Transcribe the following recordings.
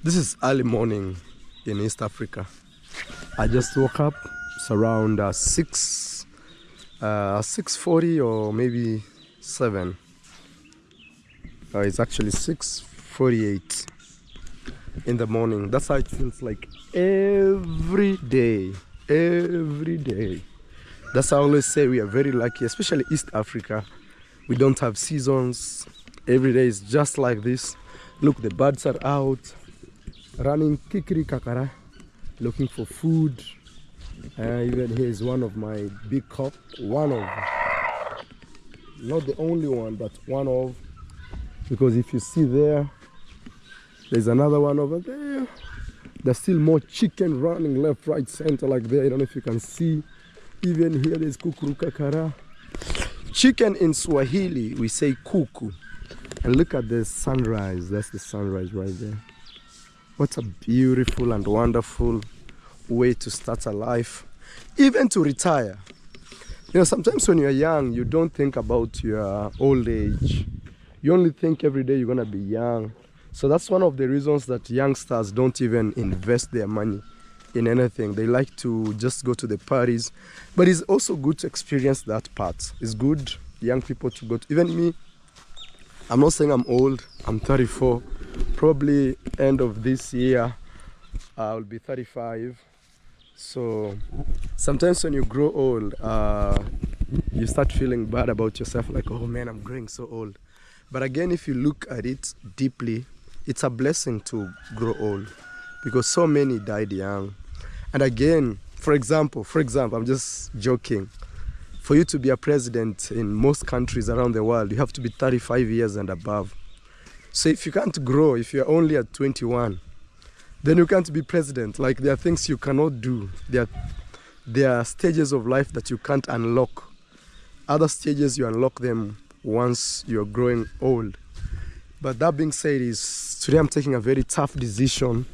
This is early morning in East Africa. I just woke up. It's around 6:40 or maybe 7. It's actually 6:48 in the morning. That's how it feels like every day. Every day. That's how I always say we are very lucky, especially East Africa. We don't have seasons. Every day is just like this. Look, the birds are out, running kikiri kakara, looking for food. Even here is one of my big cock. One of, not the only one, but one of. Because if you see there's another one over there. There's still more chicken running left, right, center, like there. I don't know if you can see. Even here there's kukuru kakara. Chicken in Swahili, we say kuku. And look at the sunrise. That's the sunrise right there. What a beautiful and wonderful way to start a life, even to retire. You know, sometimes when you're young, you don't think about your old age. You only think every day you're gonna be young. So that's one of the reasons that youngsters don't even invest their money in anything. They like to just go to the parties. But it's also good to experience that part. It's good young people to go to. Even me, I'm not saying I'm old. I'm 34. Probably end of this year, I'll be 35. So sometimes when you grow old, you start feeling bad about yourself. Like, oh man, I'm growing so old. But again, if you look at it deeply, it's a blessing to grow old, because so many died young. And again, for example, I'm just joking. For you to be a president in most countries around the world, you have to be 35 years and above. So if you can't grow, if you're only at 21, then you can't be president. Like, there are things you cannot do. There are stages of life that you can't unlock. Other stages, you unlock them once you're growing old. But that being said, today I'm taking a very tough decision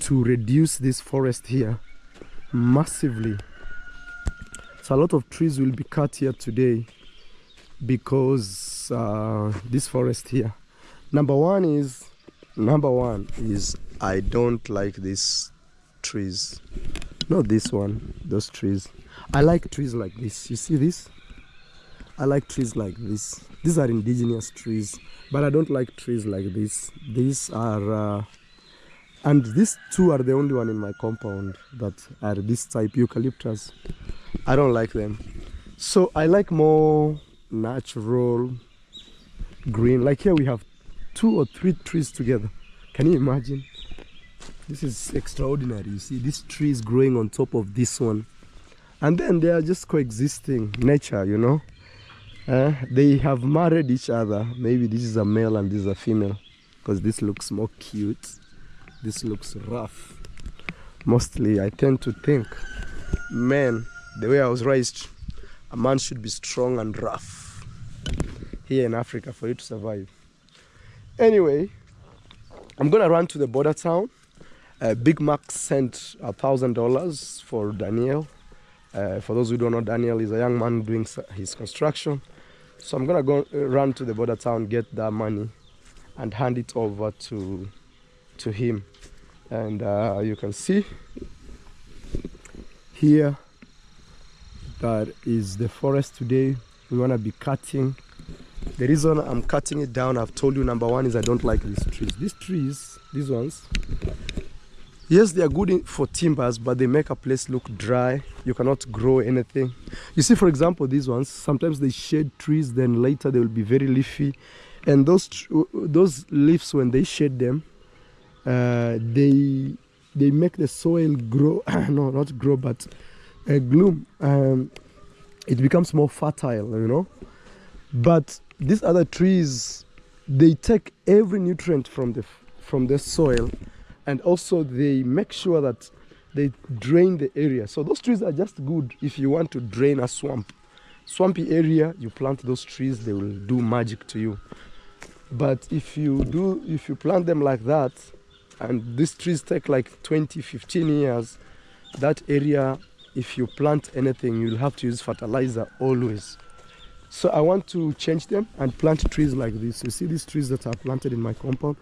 to reduce this forest here massively. So a lot of trees will be cut here today because this forest here. Number one is I don't like these trees. Not this one, those trees. I like trees like this. You see this? I like trees like this. These are indigenous trees, but I don't like trees like this. These are, and these two are the only one in my compound that are this type, eucalyptus. I don't like them. So I like more natural green. Like here we have 2 or 3 trees together. Can you imagine? This is extraordinary. You see, this tree is growing on top of this one. And then they are just coexisting, nature, you know. They have married each other. Maybe this is a male and this is a female, because this looks more cute. This looks rough. Mostly I tend to think, man, the way I was raised, a man should be strong and rough here in Africa for you to survive. Anyway, I'm gonna run to the border town. Big Mac sent $1,000 for Daniel. For those who don't know, Daniel is a young man doing his construction. So I'm gonna go run to the border town, get that money, and hand it over to him. And you can see here that is the forest today. We wanna be cutting. The reason I'm cutting it down, I've told you, number one is I don't like these trees. These trees, these ones, yes, they are good for timbers, but they make a place look dry. You cannot grow anything. You see, for example, these ones, sometimes they shade trees, then later they will be very leafy. And those leaves, when they shade them, they make the soil grow, no, not grow, but bloom. It becomes more fertile, you know. But these other trees, they take every nutrient from the soil, and also they make sure that they drain the area. So those trees are just good if you want to drain a swampy area. You plant those trees, they will do magic to you. But if you plant them like that, and these trees take like 20-15 years, that area, if you plant anything, you'll have to use fertilizer always. So I want to change them and plant trees like this. You see these trees that are planted in my compound?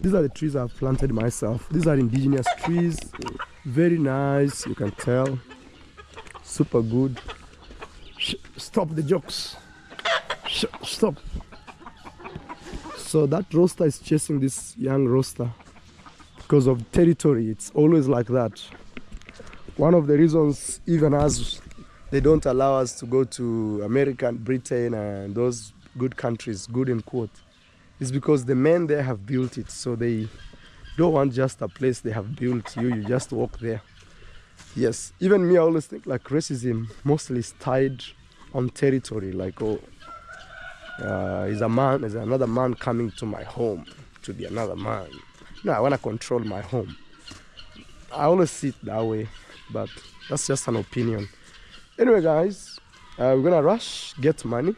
These are the trees I've planted myself. These are indigenous trees. Very nice, you can tell. Super good. Stop the jokes. Stop. So that rooster is chasing this young rooster because of territory. It's always like that. One of the reasons, even as they don't allow us to go to America and Britain and those good countries, good in quote, is because the men there have built it. So they don't want just a place they have built. You just walk there. Yes, even me, I always think like racism mostly is tied on territory. Like, oh, is another man coming to my home to be another man? No, I want to control my home. I always see it that way, but that's just an opinion. Anyway, guys, we're gonna rush, get money.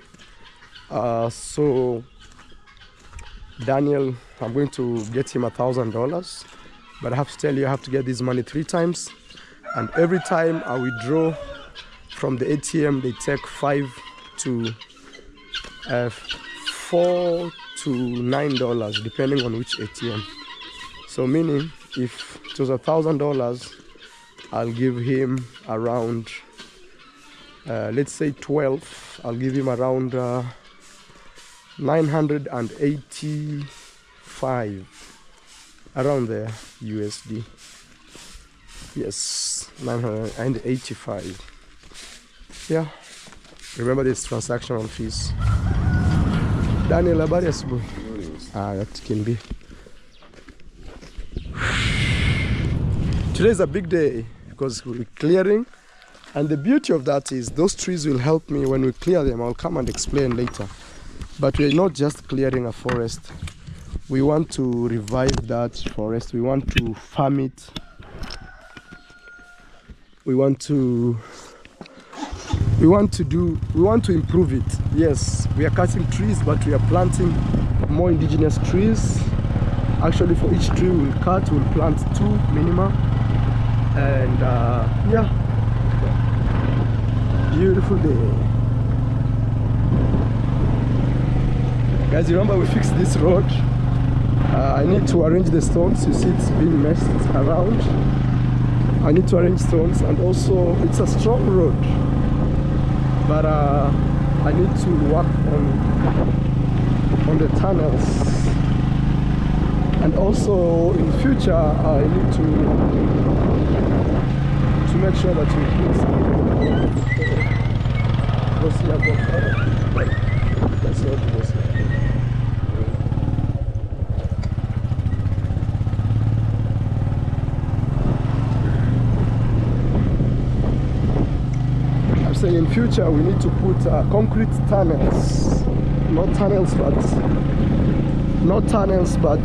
So Daniel, I'm going to get him $1,000, but I have to tell you, I have to get this money 3 times, and every time I withdraw from the ATM, they take $4 to $9 depending on which ATM. So meaning if it was $1,000, I'll give him around let's say 12. I'll give him around 985 around there USD. Yes, 985. Yeah, remember this transactional fees. Daniel, habari asubuhi. That can be. Today is a big day because we're clearing, and the beauty of that is those trees will help me when we clear them. I'll come and explain later. But we're not just clearing a forest. We want to revive that forest. We want to farm it. We want to improve it. Yes, we are cutting trees, but we are planting more indigenous trees. Actually, for each tree we'll cut, we'll plant 2 minimum. And yeah, beautiful day. Guys, remember we fixed this road. I need to arrange the stones. You see it's being messed around. I need to arrange stones, and also it's a strong road, but I need to work on the tunnels, and also in future I need to make sure that we put some. That's not possible. In future we need to put concrete tunnels, not tunnels but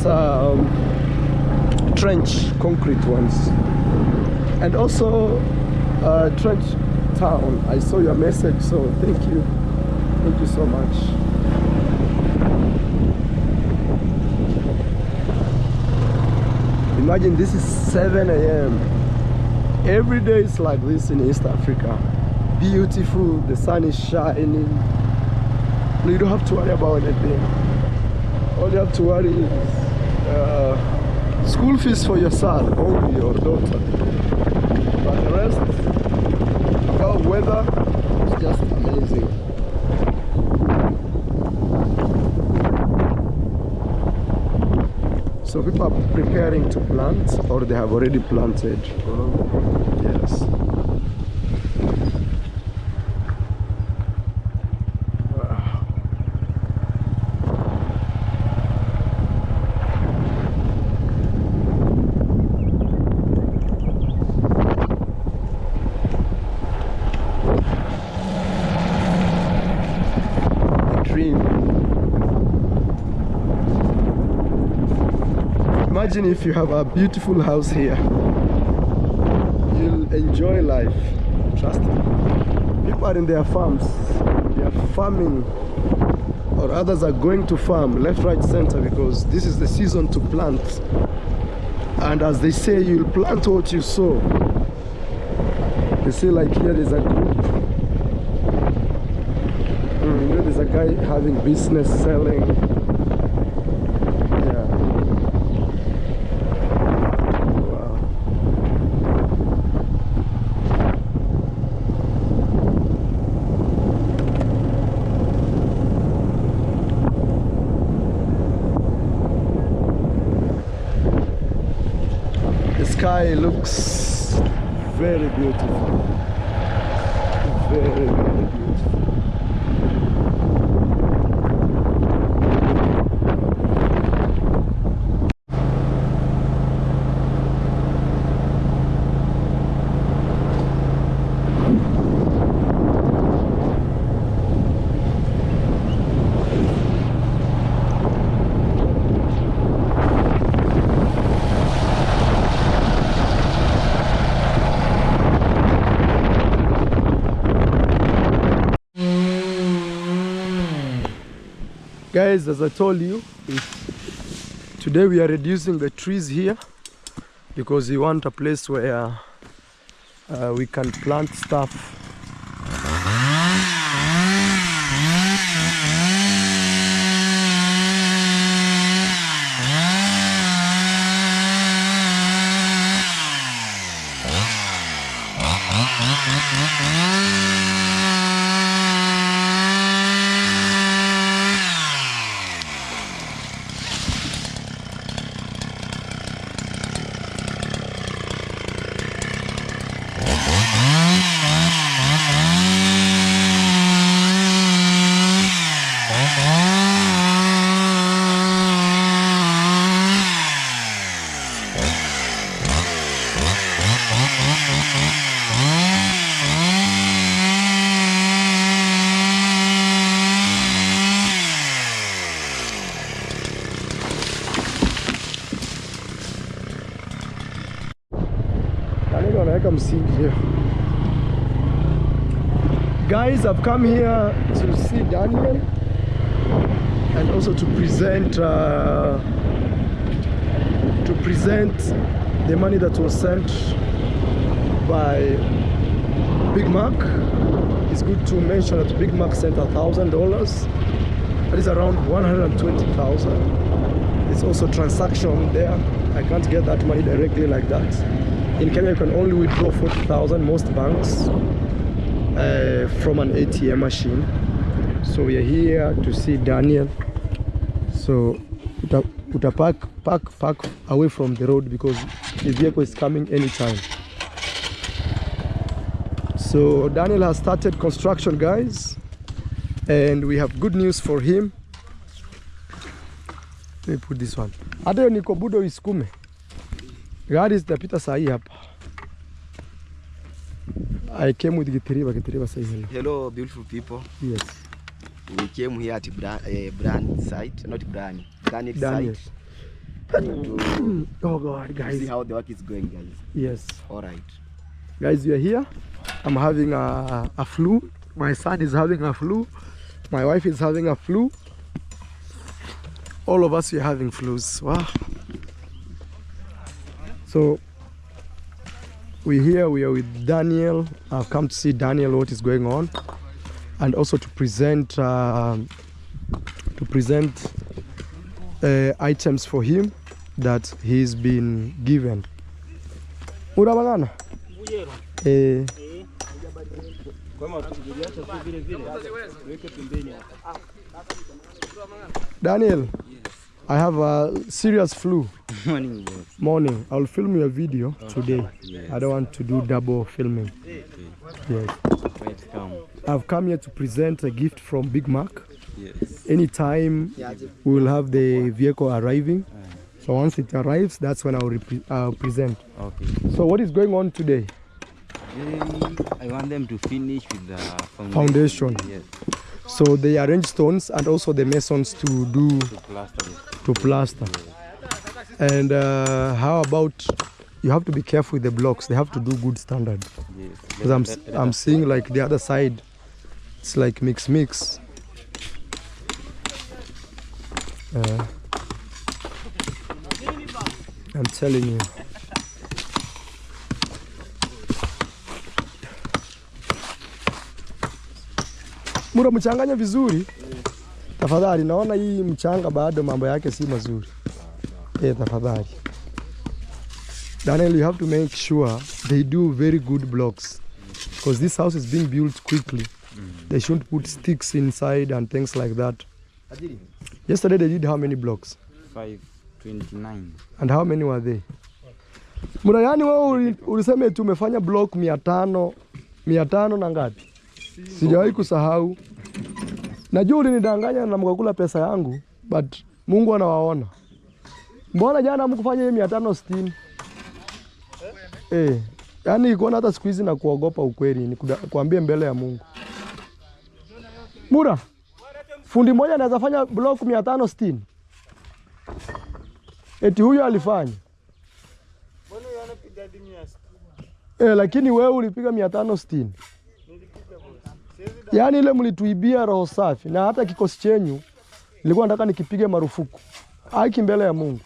trench concrete ones, and also trench town. I saw your message, so thank you so much. Imagine this is 7 a.m. Every day is like this in East Africa. Beautiful, the sun is shining. You don't have to worry about anything. All you have to worry is school fees for your son or your daughter. But the rest, about weather, is just amazing. So people are preparing to plant, or they have already planted. Yes. Imagine if you have a beautiful house here. You'll enjoy life. Trust me. People are in their farms. They are farming, or others are going to farm left, right, center, because this is the season to plant. And as they say, you'll plant what you sow. They say, like here there's a group. There's a guy having business selling. sky looks very beautiful. Very, very beautiful. Guys, as I told you, today we are reducing the trees here because we want a place where we can plant stuff. Come see here. Guys, I've come here to see Daniel and also to present the money that was sent by Big Mac. It's good to mention that Big Mac sent $1,000. That is around 120,000. It's also transaction there. I can't get that money directly like that. In Kenya, you can only withdraw 40,000, most banks, from an ATM machine. So we are here to see Daniel. So park away from the road because the vehicle is coming anytime. So Daniel has started construction, guys, and we have good news for him. Let me put this one. Ado niko budo iskume. Gari zitapita saa hii hapa. I came with Gitiriba say hello. Hello, beautiful people. Yes. We came here at brand site, not brand, Daniel site. Oh God, guys. See how the work is going, guys. Yes. All right. Guys, we are here. I'm having a flu. My son is having a flu. My wife is having a flu. All of us are having flus. Wow. So we are with Daniel. I've come to see Daniel, what is going on, and also to present items for him that he's been given. Daniel, I have a serious flu. Morning, boss. Morning. I'll film you a video today. Yes. I don't want to do double filming. Okay. Yes. Welcome. I've come here to present a gift from Big Mac. Yes. Anytime we will have the vehicle arriving. So once it arrives, that's when I'll present. Okay. So what is going on today? I want them to finish with the Foundation. Yes. So they arrange stones and also the masons to do To plaster. Yes. And how about, you have to be careful with the blocks. They have to do good standard. Yes. Because I'm seeing like the other side, it's like mix. I'm telling you. Mura mchanganya vizuri. Tafadhali, naona hii mchanga bado mambo yake si mazuri. Tafadhali. Daniel, you have to make sure they do very good blocks. Because this house is being built quickly. They shouldn't put sticks inside and things like that. Yesterday they did how many blocks? 529. And how many were they? Mura, yani wewe ulisema eti umefanya block 500 na ngapi? Sijawahi kusahau. Najua ulinidanganya na mkakula pesa yangu, but Mungu anawaona. Mbona jana mkufanya hiyo 560? Yani iko hata siku hizi na kuogopa ukweli, ni kuambia mbele ya Mungu. Mura, fundi mmoja anaweza fanya block 560? Eti huyo alifanya. Mbona anapiga hadi 160? Lakini wewe ulipiga 560. Yaani ile mlituibia roho safi, na hata kikosi chenyu nilikuwa nataka nikipige marufuku. Haki mbele ya Mungu.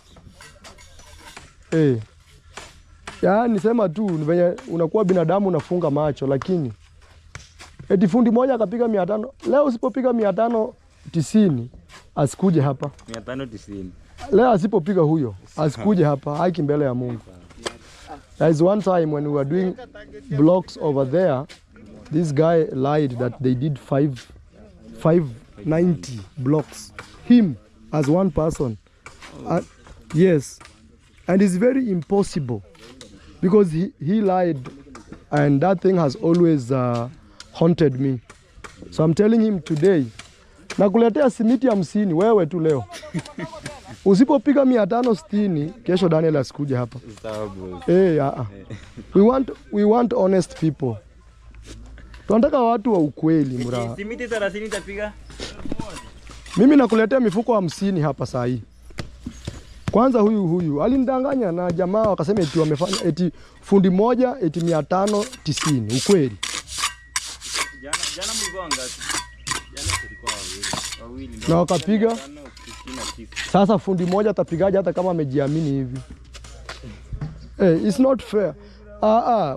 Yaani sema tu ni venye unakuwa binadamu unafunga macho, lakini eti fundi moja akapiga 500. Leo usipopiga 590 asikuje hapa. 590. Leo asipopiga huyo asikuje hapa. Haki mbele ya Mungu. There is one time when we were doing blocks over there, this guy lied that they did 590 blocks. Him as one person. Yes. And it's very impossible because he lied, and that thing has always haunted me. So I'm telling him today, nakuletea simiti 50 wewe tu leo. Usipopiga 560 kesho Daniel asikuje hapa. We want honest people. Tunataka watu wa ukweli mura. Simiti 30 tapiga. Mimi nakuletea mifuko 50 hapa saa hii. Kwanza huyu alinidanganya na jamaa wakasema eti wamefanya eti fundi moja eti 590. Ukweli. Jana mlikuwa ngapi? Jana tulikuwa wawili. Na wakapiga. Sasa fundi moja atapigaje hata kama amejiamini hivi? It's not fair.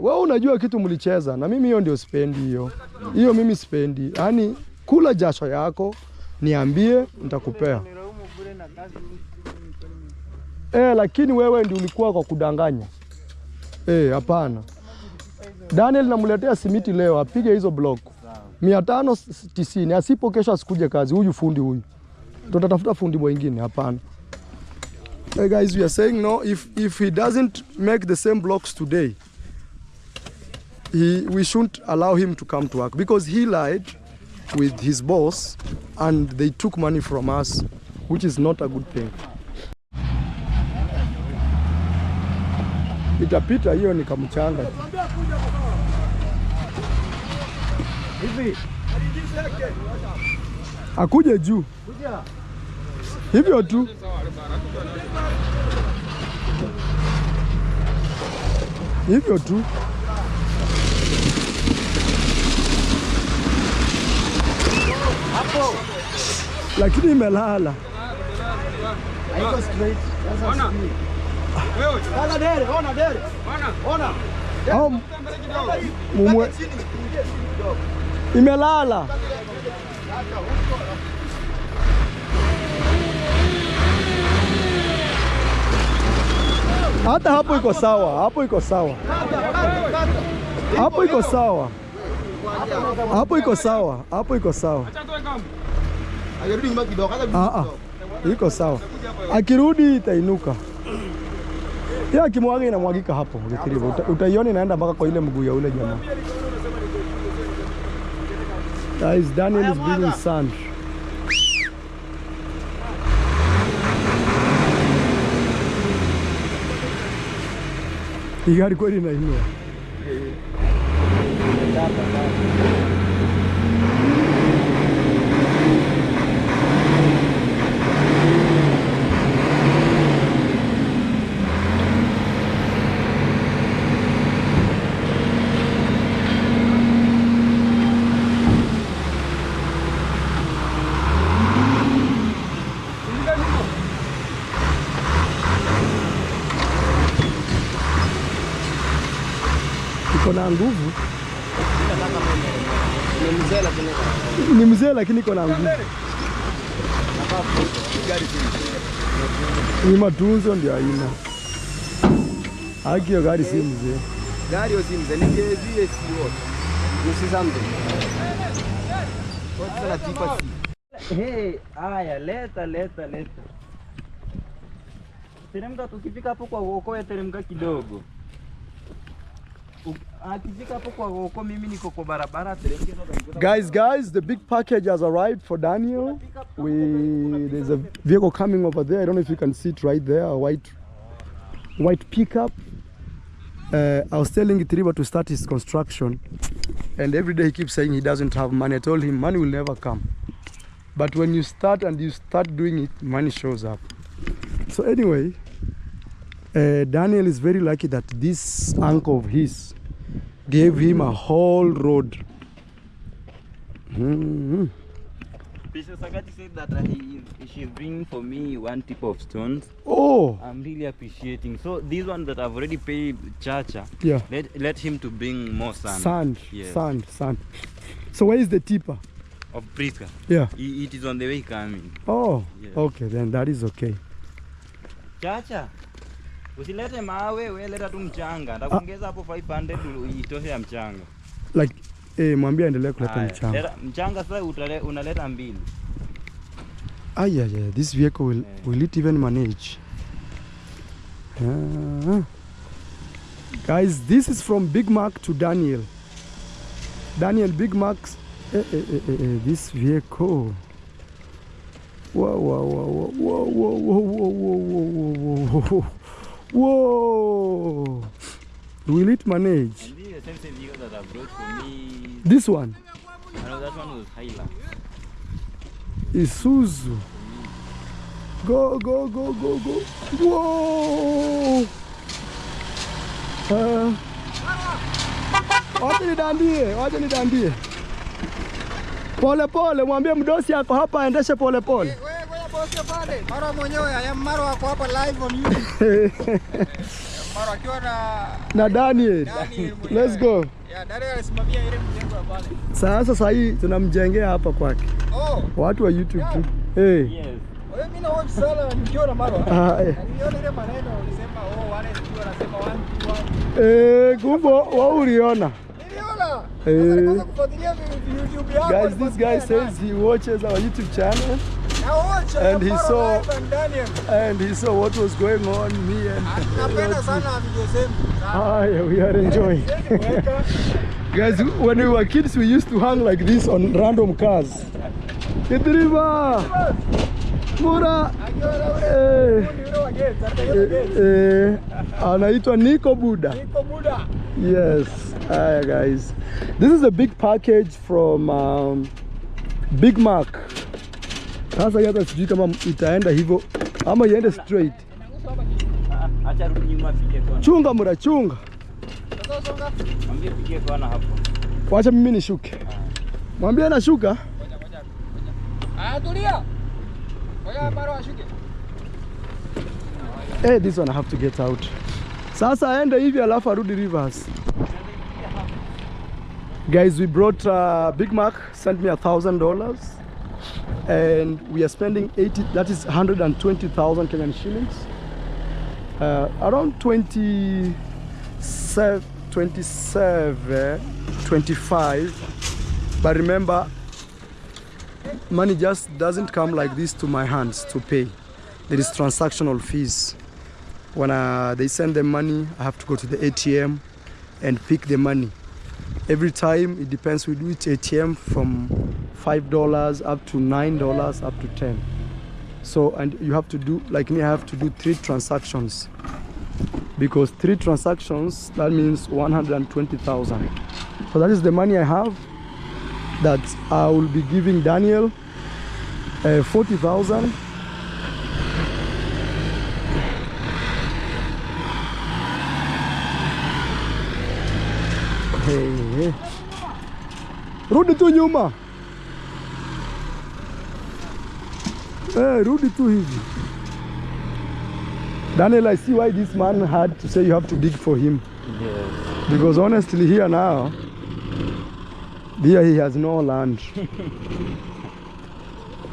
Wewe unajua kitu mlicheza na mimi hiyo ndio sipendi hiyo. Hiyo mimi sipendi. Yaani kula jasho yako niambie nitakupea. Lakini wewe ndio ulikuwa kwa kudanganya. Hapana. Daniel namletea simiti leo apige hizo block 590. Asipo kesho asikuje kazi huyu fundi huyu. Tutatafuta fundi mwingine hapana. Hey guys, we are saying no, if he doesn't make the same blocks today, we shouldn't allow him to come to work because he lied with his boss and they took money from us, which is not a good thing. Itapita hiyo ni kamchanga. Hivi akuje juu hivyo tu. Hivyo tu. Hapo. Lakini imelala. Haiko straight. Sasa wewe. Ona dere, ona dere. Ona. Mumwe. Imelala. Hata hapo iko sawa, hapo iko sawa. Hapo iko sawa. Hapo iko sawa, hapo iko sawa. Akirudi nyuma kidogo, iko sawa. Akirudi itainuka. Pia akimwaga inamwagika hapo, ukitiriba. Utaiona inaenda mpaka kwa ile mguu ya ule jamaa. Guys, Daniel is bringing sand. Hii gari kweli inainua. Kona nguvu. Ni mzee lakini kona nguvu. Ni matunzo ndio aina. Haki ya gari si mzee. Gari si mzee, ni KVS wote. Usizambe. Wote sana tipa si. Haya, leta. Teremka, tukifika hapo kwa uokoe teremka kidogo. Guys, the big package has arrived for Daniel. There's a vehicle coming over there. I don't know if you can see it right there, a white pickup. I was telling Itriba to start his construction, and every day he keeps saying he doesn't have money. I told him money will never come, but when you start doing it, money shows up. So anyway, Daniel is very lucky that this uncle of his gave him a whole road. Bishop Sagati said that she bring for me 1 tip of stones. Oh, I'm really appreciating. So these ones that I've already paid Chacha, yeah. Let him to bring more sand. Sand, yes. sand. So where is the tipper? Of Priska. Yeah. It is on the way coming. Oh, yes. Okay, then that is okay. Chacha, usilete mawe, we leta tu mchanga. Nitakuongeza hapo 500 itoshe ya mchanga. Like mwambie endelee kuleta mchanga. Mchanga sasa unaleta 2. Yeah. This vehicle will it even manage? Guys, this is from Big Mac to Daniel. Daniel, Big Mac's. This vehicle. Whoa. Will it manage? And this is the same vehicle that I brought for me. This one? No, that one was Hola. Isuzu. Go. Whoa. Wacha nidandie. Pole, mwambie mdosi yako hapa aendeshe pole. Wewe bosi pale. Marwa mwenyewe, Marwa ako hapa live on YouTube. Marwa akiwa na Daniel. Let's go. Yeah, Daniel alisimamia ile mjengo pale. Sasa hii tunamjengea hapa kwake. Oh. Watu wa YouTube tu. Hey. Yes. Wewe mimi na watch sana nikiona Marwa. Niona ile maneno ulisema wale ndio wanasema 1 2 1. Kumbo wao uliona. Guys, this guy says he watches our YouTube channel, and he saw what was going on. Me and we are enjoying. Guys, when we were kids, we used to hang like this on random cars. Idriba, Mura, anaitwa Nico Buddha. Yes. Hi guys, this is a big package from Big Mac. Sasa hata sijui kama itaenda hivyo ama iende straight. Acha rudi nyuma pige kona. Chunga mura, chunga. Mwambie pige kona hapo. Wacha mimi nishuke. Mwambie nashuka. Tulia. Ngoja Marwa ashuke. This one I have to get out. Sasa aende hivi alafu arudi reverse. Guys, we brought Big Mac, sent me $1,000, and we are spending 120,000 Kenyan shillings, around 25. But remember, money just doesn't come like this to my hands to pay. There is transactional fees. When they send them money, I have to go to the ATM and pick the money. Every time, it depends with which ATM, from $5 up to $9 up to 10. So, and you have to do, like me, I have to do 3 transactions. Because 3 transactions, that means 120,000. So that is the money I have that I will be giving Daniel, 40,000. Hey. Rudi tu nyuma. Rudi tu hivi. Daniel, I see why this man had to say you have to dig for him. Yes. Because honestly, here now, he has no land.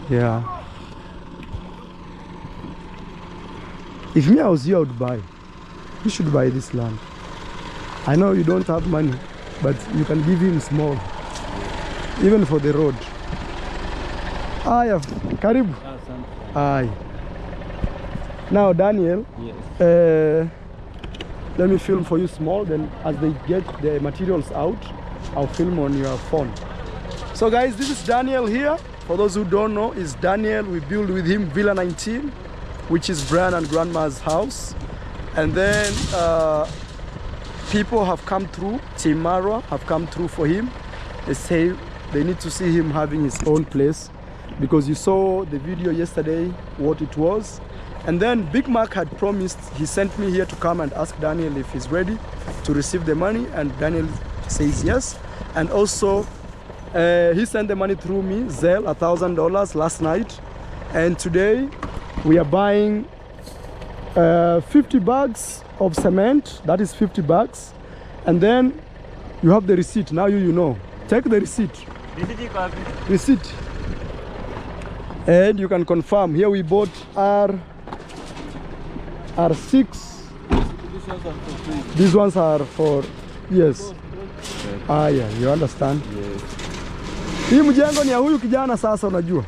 Yeah. If me I was you, I would buy. You should buy this land. I know you don't have money, but you can give him small, even for the road. Aya, karibu. Aye. Now Daniel, yes. let me film for you small, then as they get the materials out, I'll film on your phone. So guys, this is Daniel here. For those who don't know, is Daniel. We build with him Villa 19, which is Brian and Grandma's house. And then people have come through, Team MARWA have come through for him. They say they need to see him having his own place, because you saw the video yesterday, what it was. And then Big Mac had promised, he sent me here to come and ask Daniel if he's ready to receive the money, and Daniel says yes. And also he sent the money through me, Zelle, $1,000 last night. And today we are buying 50 bags of cement. That is 50 bags. And then you have the receipt. Now you know. Take the receipt. Receipt. And you can confirm. Here we bought R6. These ones are for, yes. Ah, yeah, you understand? Yes. Hii mjengo ni ya huyu kijana sasa, unajua.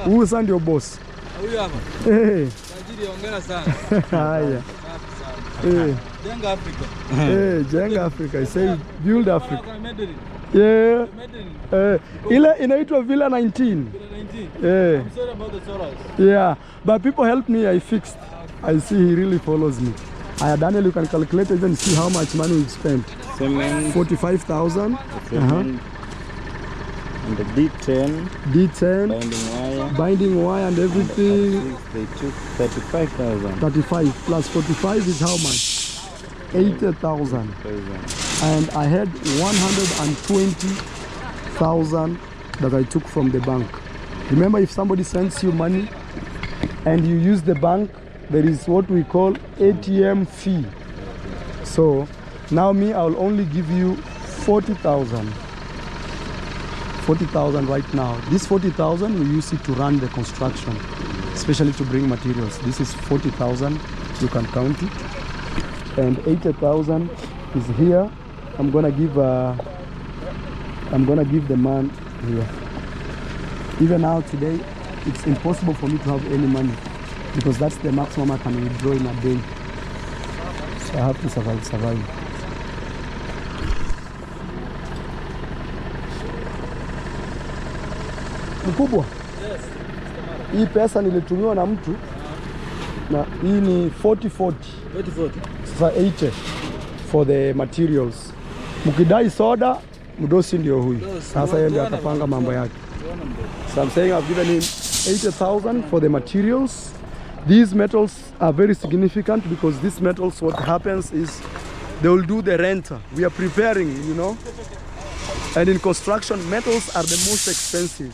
Huyu sasa ndio boss. Huyu hapa. Eh. Tajiri, hongera sana. Haya. Jenga Africa. Jenga Africa. I say build Africa. Yeah. Ile inaitwa Villa 19. Yeah. I'm sorry about the solar. Yeah, but people help me, I fixed. I see he really follows me. Daniel, you can calculate even see how much money we've spent. Cement. 45,000. And the D10. D10. Binding wire. Binding wire and everything. They took 35,000. 35 plus 45 is how much? 80,000. And I had 120,000 that I took from the bank. Remember, if somebody sends you money and you use the bank, there is what we call ATM fee. So now me, I'll only give you 40,000. 40,000 right now. This 40,000 we use it to run the construction, especially to bring materials. This is 40,000. You can count it. And 80,000 is here. I'm gonna give the man here. Even now today, it's impossible for me to have any money, because that's the maximum I can withdraw in a day. So I have to survive. Mkubwa, hii pesa nilitumiwa na mtu, na hii ni 40. Sasa 80 for the materials. Mkidai soda, mdosi ndio huyu. Sasa yeye ndio atapanga mambo yake. So I'm saying I've given him 80,000 for the materials. These metals are very significant, because these metals, what happens is they will do the renter. We are preparing, you know. And in construction, metals are the most expensive.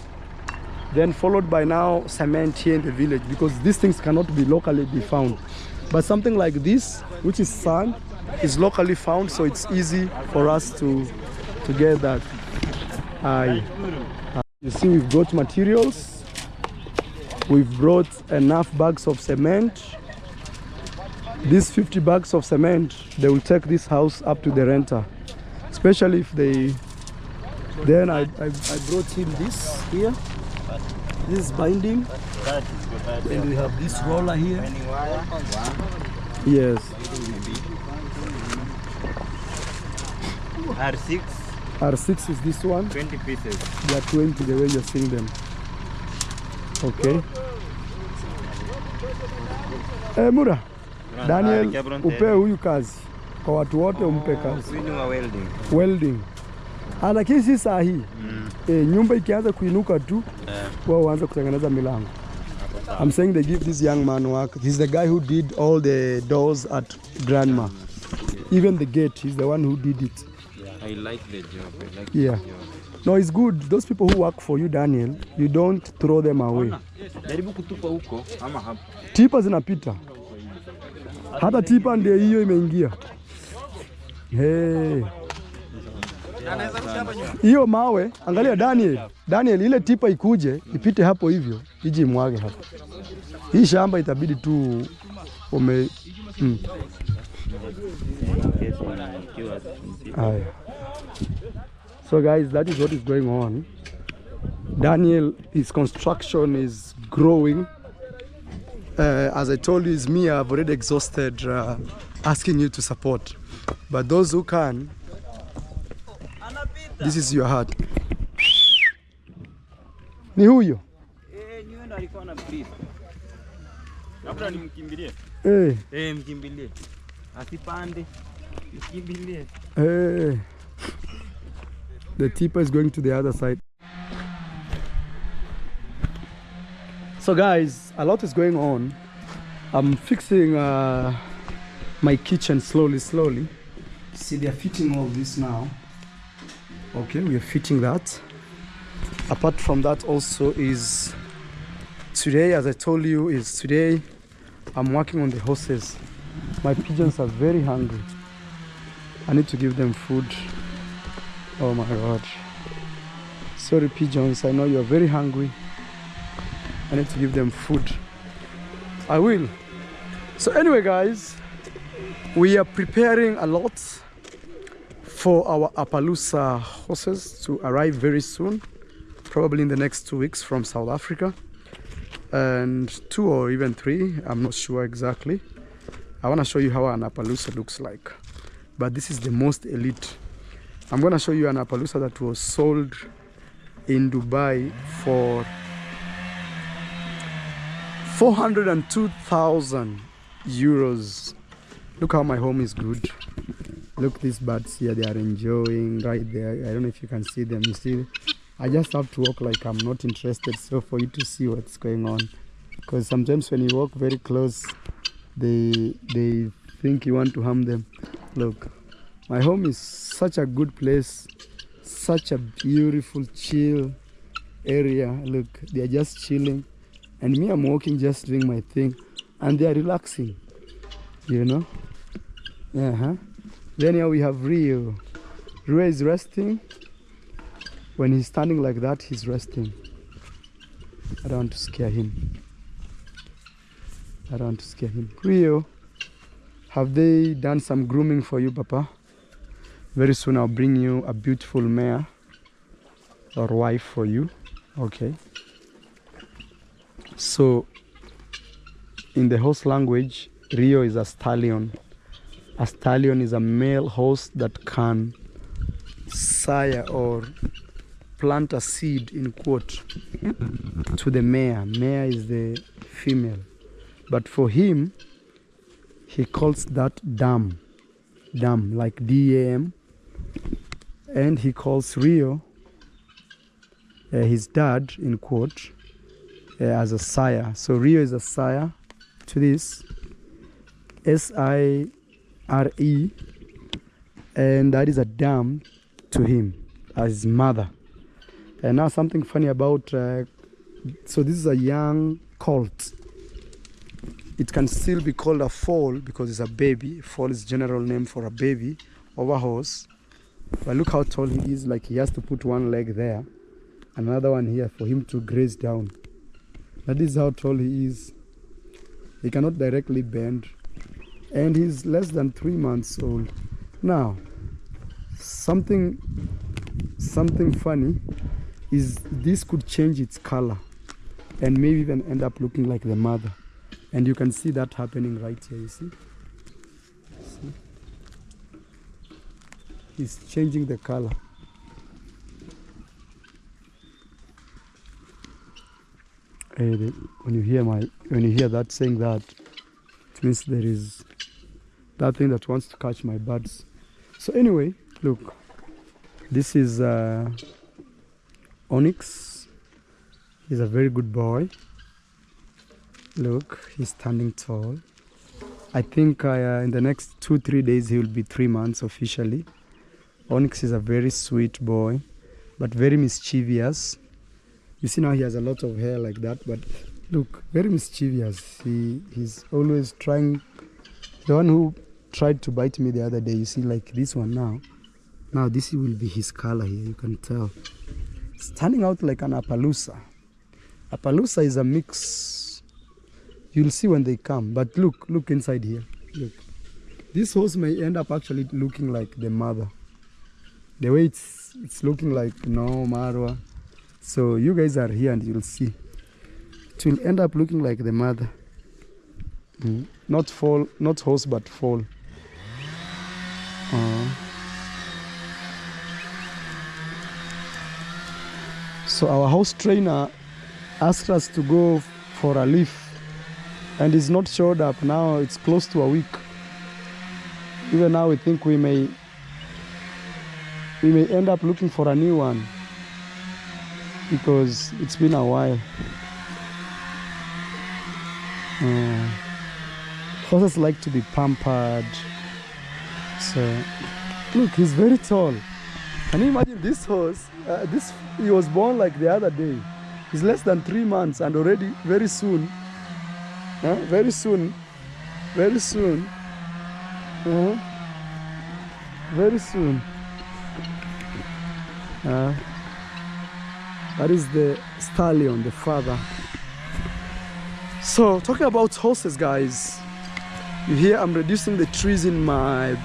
Then followed by now cement here in the village, because these things cannot be locally be found. But something like this, which is sand, is locally found, so it's easy for us to get that. You see, we've got materials. We've brought enough bags of cement. These 50 bags of cement, they will take this house up to the renter, especially if they. Then I brought him this here. This is binding. And we have this roller here. Yes. R6. R6 is this one. 20 pieces. They are 20 the way you're seeing them. Okay. Mura. Daniel, upe huyu kazi. Kwa watu wote umpe kazi. Welding. Lakini si saa hii. Nyumba ikianza kuinuka tu, wao waanza kutengeneza milango. I'm saying they give this young man work. He's the guy who did all the doors at Grandma. Even the gate, he's the one who did it. I like the job. The job. No, it's good. Those people who work for you, Daniel, you don't throw them away. Tipa zinapita. Hata tipa ndio hiyo imeingia. Hey. Hiyo mawe, angalia Daniel, ile tipa ikuje, ipite hapo hivyo, iji mwage hapo. Hii shamba itabidi tu So guys, that is what is going on. Daniel, his construction is growing. As I told you, it's me, I've already exhausted asking you to support. But those who can, this is your heart. Ni huyo? Niwe ndo alikuwa na brief. Labda nimkimbilie. Mkimbilie. Asipande. Mkimbilie. The tipper is going to the other side. So guys, a lot is going on. I'm fixing my kitchen slowly. See, they're fitting all this now. Okay, we are fitting that. Apart from that also is today, as I told you, I'm working on the horses. My pigeons are very hungry. I need to give them food. Oh my God. Sorry pigeons, I know you are very hungry. I need to give them food. I will. So anyway guys, we are preparing a lot for our Appaloosa horses to arrive very soon, probably in the next 2 weeks from South Africa, and 2 or even 3, I'm not sure exactly. I want to show you how an Appaloosa looks like, but this is the most elite. I'm going to show you an Appaloosa that was sold in Dubai for 402,000 euros. Look how my home is good. Look, these birds here, they are enjoying right there. I don't know if you can see them. You see, I just have to walk like I'm not interested, so for you to see what's going on, because sometimes when you walk very close, they think you want to harm them. Look, my home is such a good place, such a beautiful chill area. Look, they are just chilling, and me, I'm walking, just doing my thing, and they are relaxing, you know. Then here we have Rio. Rio is resting. When he's standing like that, he's resting. I don't want to scare him. Rio, have they done some grooming for you, Papa? Very soon I'll bring you a beautiful mare or wife for you. Okay. So, in the horse language, Rio is a stallion. A stallion is a male horse that can sire or plant a seed, in quote, to the mare. Mare is the female. But for him, he calls that dam, like D-A-M. And he calls Rio, his dad, in quote, as a sire. So Rio is a sire to this, S-I-R-E, and that is a dam to him as his mother. And now something funny about, so this is a young colt. It can still be called a foal because it's a baby. Foal is general name for a baby of a horse. But look how tall he is, like he has to put one leg there, another one here for him to graze down. That is how tall he is. He cannot directly bend. And he's less than 3 months old. Now, something funny is this could change its color and maybe even end up looking like the mother. And you can see that happening right here, you see? He's changing the color. When you hear that saying that, it means there is that thing that wants to catch my birds. So anyway, look, this is Onyx. He's a very good boy. Look, he's standing tall. I think in the next 2-3 days he will be 3 months officially. Onyx is a very sweet boy, but very mischievous. You see now he has a lot of hair like that, but look, very mischievous. He's always trying. The one who tried to bite me the other day, you see, like this one now. Now this will be his color here, you can tell. Standing out like an Appaloosa. Appaloosa is a mix. You'll see when they come, but look inside here. Look. This horse may end up actually looking like the mother. The way it's looking like, MARWA. So you guys are here and you'll see. It will end up looking like the mother. Not horse, but foal. So our house trainer asked us to go for a leaf, and he's not showed up. Now it's close to a week. Even now we think we may end up looking for a new one because it's been a while. Horses like to be pampered. So look, he's very tall. Can you imagine this horse? He was born like the other day. He's less than 3 months and already very soon. Very soon. Very soon. Very soon. That is the stallion, the father. So talking about horses, guys, you hear I'm reducing the trees in my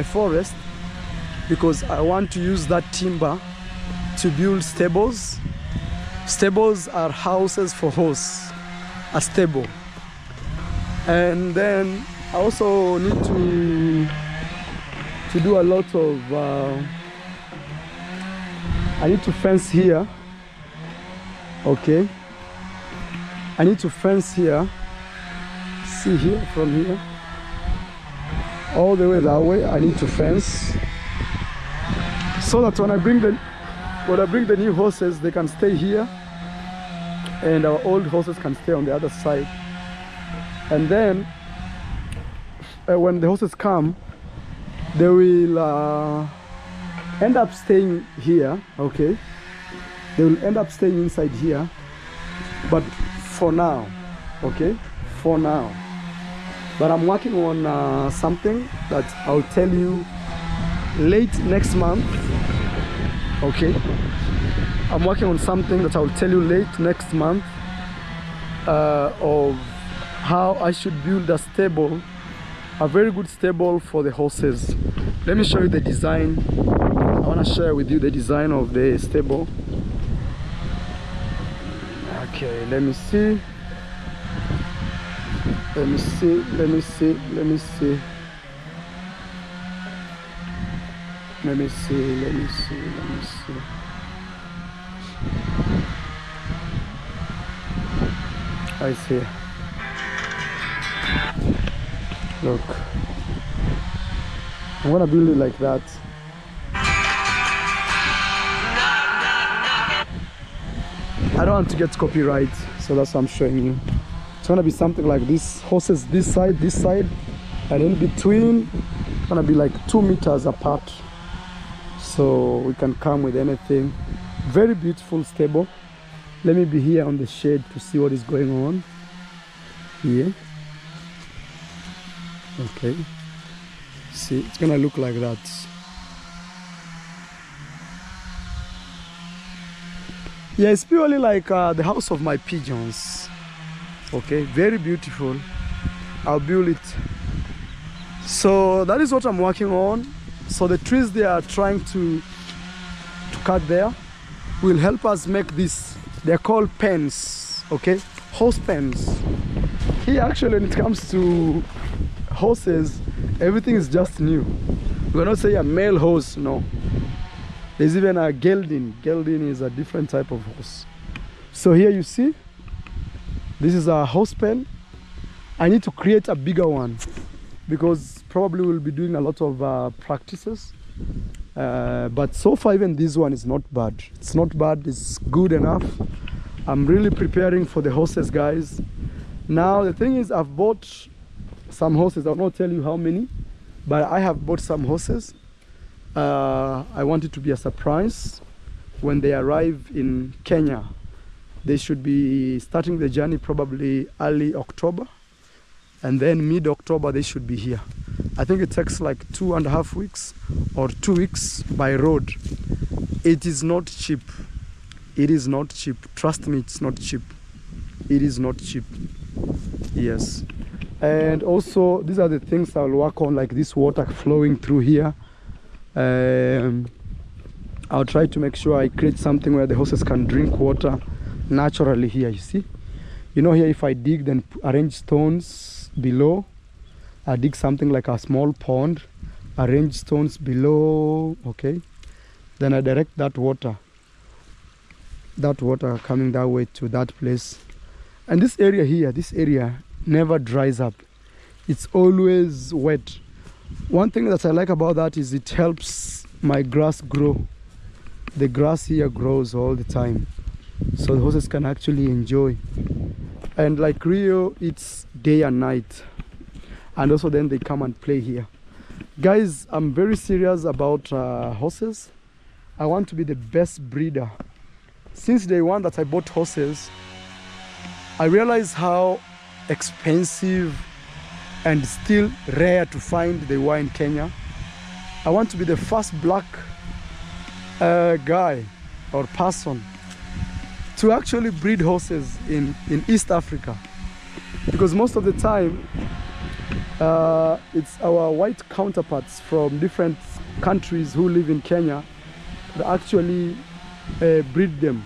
forest because I want to use that timber to build stables. Stables are houses for horse, a stable. And then I also need to do a lot of I need to fence here. Okay, I need to fence here. See here, from here all the way that way. I need to fence so that when I bring the new horses, they can stay here and our old horses can stay on the other side. And then when the horses come, they will end up staying here. Okay, they will end up staying inside here, but for now, okay, for now. But I'm working on something that I'll tell you late next month. Okay, I'm working on something that I'll tell you late next month of how I should build a stable, a very good stable for the horses. Let me show you the design. I want to share with you the design of the stable. Okay, let me see. Let me see. Let me see. Let me see. Let me see. Let me see. Let me see. I see. Look, I'm gonna build it like that. I don't want to get copyright, so that's what I'm showing you. It's gonna be something like this. Horses this side, and in between, it's gonna be like 2 meters apart. So we can come with anything. Very beautiful stable. Let me be here on the shade to see what is going on here. Okay, see, it's gonna look like that. Yeah, it's purely like the house of my pigeons. Okay, very beautiful. I'll build it. So that is what I'm working on. So the trees they are trying to cut there will help us make this. They're called pens. Okay, horse pens. Here actually, when it comes to horses, everything is just new. We cannot say a male horse, no. There's even a gelding. Gelding is a different type of horse. So here you see, this is a horse pen. I need to create a bigger one because probably we'll be doing a lot of practices. But so far even this one is not bad. It's not bad, it's good enough. I'm really preparing for the horses, guys. Now the thing is, I've bought some horses. I'll not tell you how many, but I have bought some horses. I want it to be a surprise when they arrive in Kenya. They should be starting the journey probably early October, and then mid-October they should be here. I think it takes like 2.5 weeks or 2 weeks by road. It is not cheap. It is not cheap. Trust me, it's not cheap. It is not cheap. Yes. And also these are the things I'll work on, like this water flowing through here. I'll try to make sure I create something where the horses can drink water naturally here. You see, you know, here if I dig, then arrange stones below, I dig something like a small pond, arrange stones below. Okay, then I direct that water coming that way to that place. And this area here, this area never dries up. It's always wet. One thing that I like about that is it helps my grass grow. The grass here grows all the time, so the horses can actually enjoy. And like Rio, it's day and night, and also then they come and play here. Guys, I'm very serious about horses. I want to be the best breeder. Since day one that I bought horses, I realized how expensive and still rare to find they were in Kenya. I want to be the first black guy or person to actually breed horses in East Africa, because most of the time it's our white counterparts from different countries who live in Kenya that actually breed them.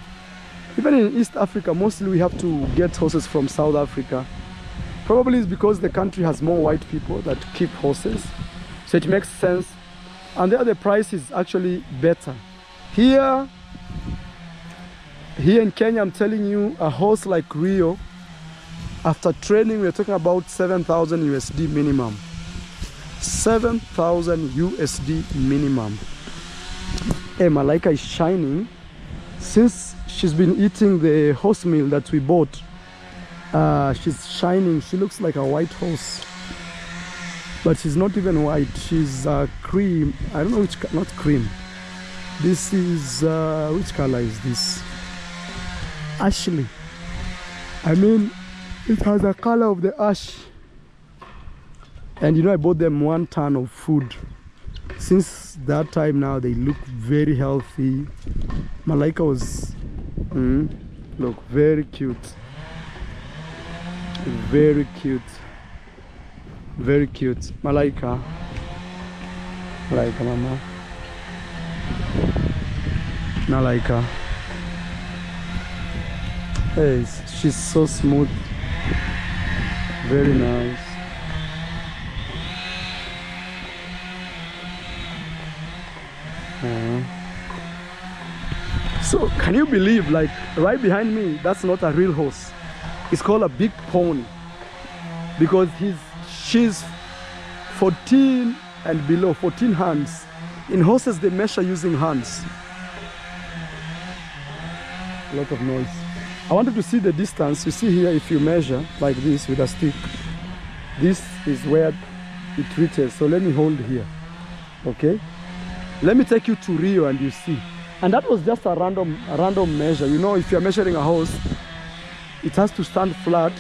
Even in East Africa, mostly we have to get horses from South Africa. Probably it's because the country has more white people that keep horses, so it makes sense. And there the price is actually better. Here in Kenya, I'm telling you, a horse like Rio, after training, we're talking about 7,000 USD minimum. 7,000 USD minimum. Hey, Malaika is shining. Since she's been eating the horse meal that we bought, she's shining. She looks like a white horse, but she's not even white. She's cream. I don't know which, not cream. This is, which color is this? Ashly. I mean, it has the color of the ash. And you know, I bought them 1 ton of food. Since that time now, they look very healthy. Malaika was, look, very cute. Very cute. Very cute. Malaika. Malaika, mama. Malaika. Hey, she's so smooth. Very nice. So can you believe, like right behind me, that's not a real horse. It's called a big pony, because she's 14 and below, 14 hands. In horses they measure using hands. A lot of noise. I wanted to see the distance. You see here, if you measure like this with a stick, this is where it reaches. So let me hold here, okay? Let me take you to Rio and you see. And that was just a random measure. You know, if you're measuring a horse, it has to stand flat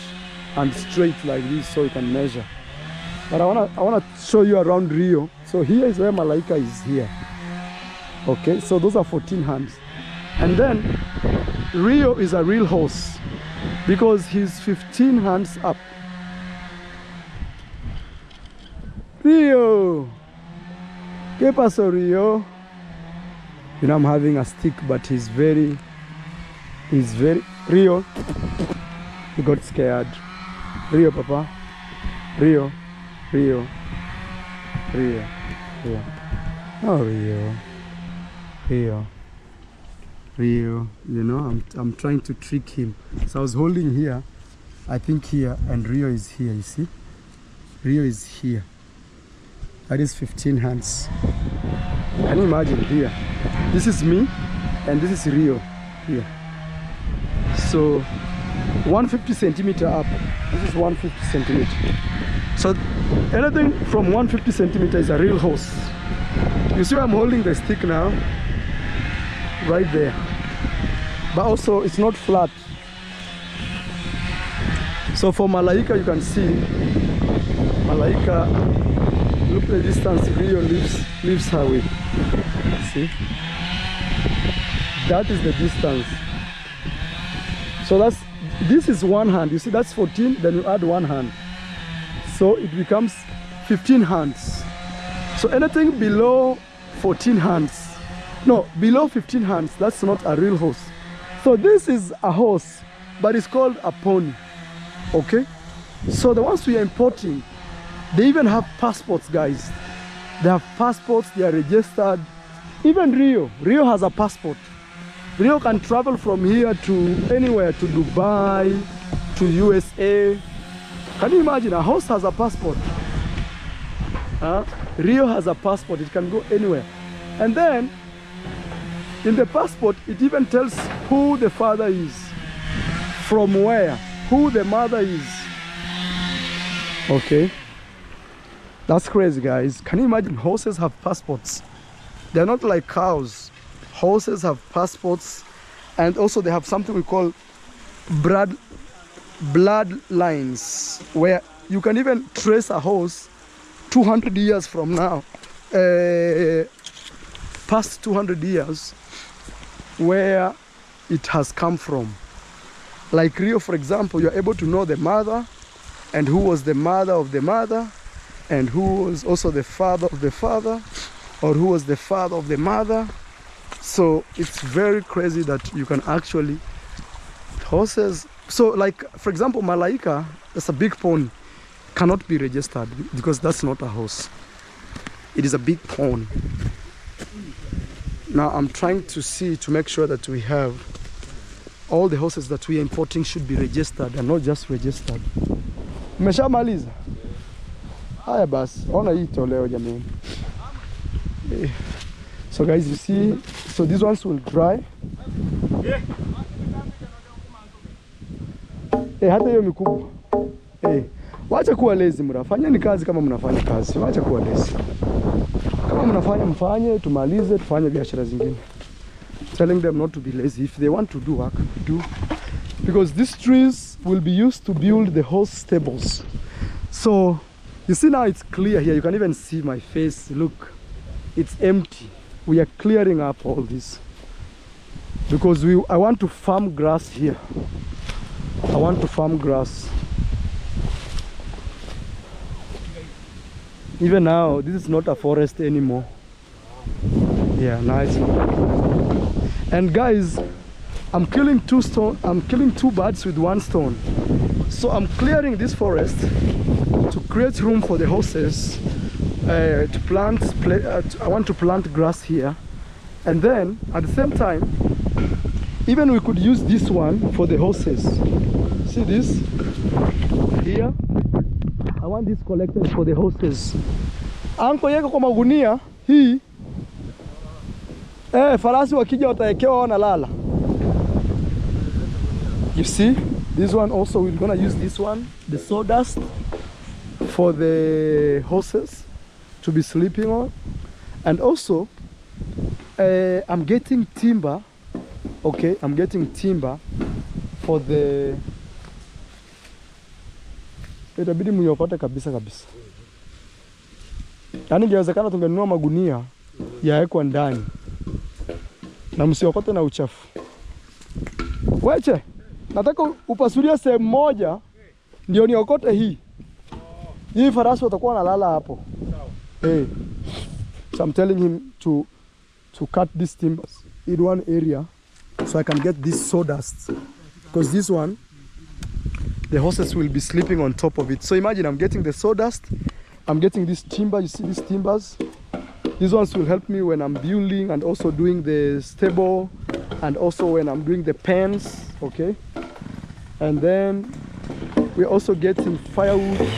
and straight like this so you can measure. But I wanna show you around Rio. So here is where Malaika is here. Okay, so those are 14 hands. And then Rio is a real horse because he's 15 hands up. Rio! ¿Qué pasó, Rio? You know, I'm having a stick, but he's very, Rio, he got scared. Rio, Papa. Rio, Rio, Rio, Rio. Oh, Rio, Rio, Rio. You know, I'm trying to trick him. So I was holding here, I think here, and Rio is here, you see? Rio is here. That is 15 hands. Can you imagine here? This is me, and this is Rio here. So 150 centimeter up. This is 150 centimeter. So anything from 150 centimeter is a real horse. You see, I'm holding the stick now, right there. But also, it's not flat. So for Malaika, you can see Malaika. Look at the distance Rio leaves her with. See? That is the distance. So this is 1 hand. You see, that's 14, then you add 1 hand. So it becomes 15 hands. So anything below 14 hands, no, below 15 hands, that's not a real horse. So this is a horse, but it's called a pony. Okay? So the ones we are importing, they even have passports, guys. They have passports, they are registered. Even Rio has a passport. Rio can travel from here to anywhere, to Dubai, to USA. Can you imagine? A horse has a passport. Rio has a passport, it can go anywhere. And then, in the passport, it even tells who the father is, from where, who the mother is. Okay? That's crazy, guys. Can you imagine? Horses have passports. They're not like cows. Horses have passports, and also they have something we call bloodlines, where you can even trace a horse 200 years from now, past 200 years, where it has come from. Like Rio, for example, you're able to know the mother, and who was the mother of the mother, and who was also the father of the father, or who was the father of the mother. So it's very crazy that you can actually, horses, so like for example Malaika, that's a big pony, cannot be registered because that's not a horse. It is a big pony. Now I'm trying to see, to make sure that we have all the horses that we are importing should be registered and not just registered. Mmeshamaliza? Haya basi, ona hii toleo jamani. So guys, you see, so these ones will dry. Hata hiyo mikubwa. Wacha kuwa lazy mra. Fanyeni kazi kama mnafanya kazi. Wacha kuwa lazy. Kama mnafanya mfanye, tumalize, tufanye biashara zingine. Telling them not to be lazy. If they want to do work, do. Because these trees will be used to build the horse stables. So, you see now it's clear here. You can even see my face. Look, it's empty. We are clearing up all this because I want to farm grass here. I want to farm grass. Even now, this is not a forest anymore. Yeah, now it's not. And guys, I'm killing two birds with one stone. So I'm clearing this forest to create room for the horses. To plant, I want to plant grass here, and then at the same time, even we could use this one for the horses. See this here? I want this collected for the horses. Anko yeko kwa magunia hii, farasi wakija wataekewa wanalala. You see, this one also, we're gonna use this one, the sawdust, for the horses to be sleeping on. And also I'm getting timber. Okay, I'm getting timber for the, itabidi muyokote kabisa. Yani ingewezekana tungenunua magunia yaekwa ndani na msiokote na uchafu. Weche, nataka upasulia sehemu moja ndio niokote hii. Hii farasi watakuwa wanalala hapo. So I'm telling him to cut these timbers in one area so I can get this sawdust, because this one, the horses will be sleeping on top of it. So imagine I'm getting the sawdust, I'm getting this timber. You see these timbers? These ones will help me when I'm building and also doing the stable, and also when I'm doing the pens. Okay, and then we're also getting firewood.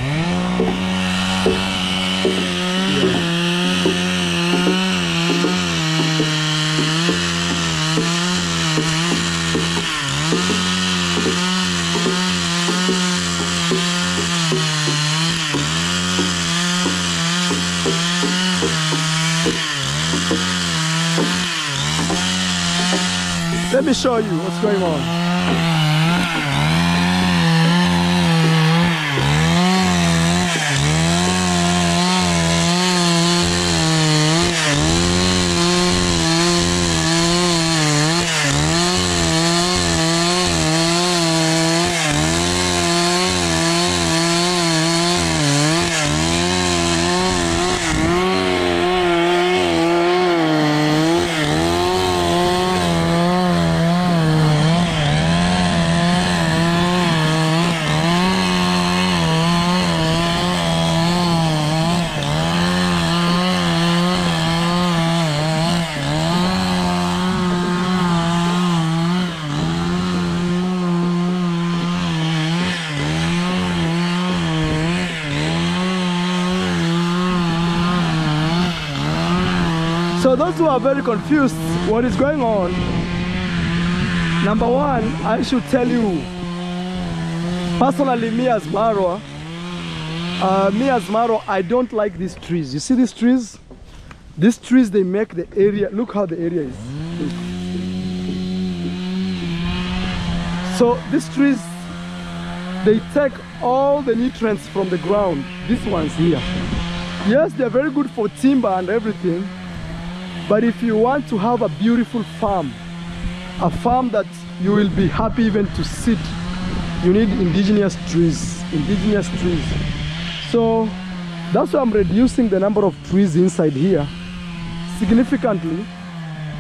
Let me show you what's going on. For those who are very confused what is going on, number one, I should tell you, personally, me as Marwa, I don't like these trees. You see these trees? These trees, they make the area, look how the area is. So these trees, they take all the nutrients from the ground. These ones here. Yes, they're very good for timber and everything, but if you want to have a beautiful farm, a farm that you will be happy even to sit, you need indigenous trees. So that's why I'm reducing the number of trees inside here significantly,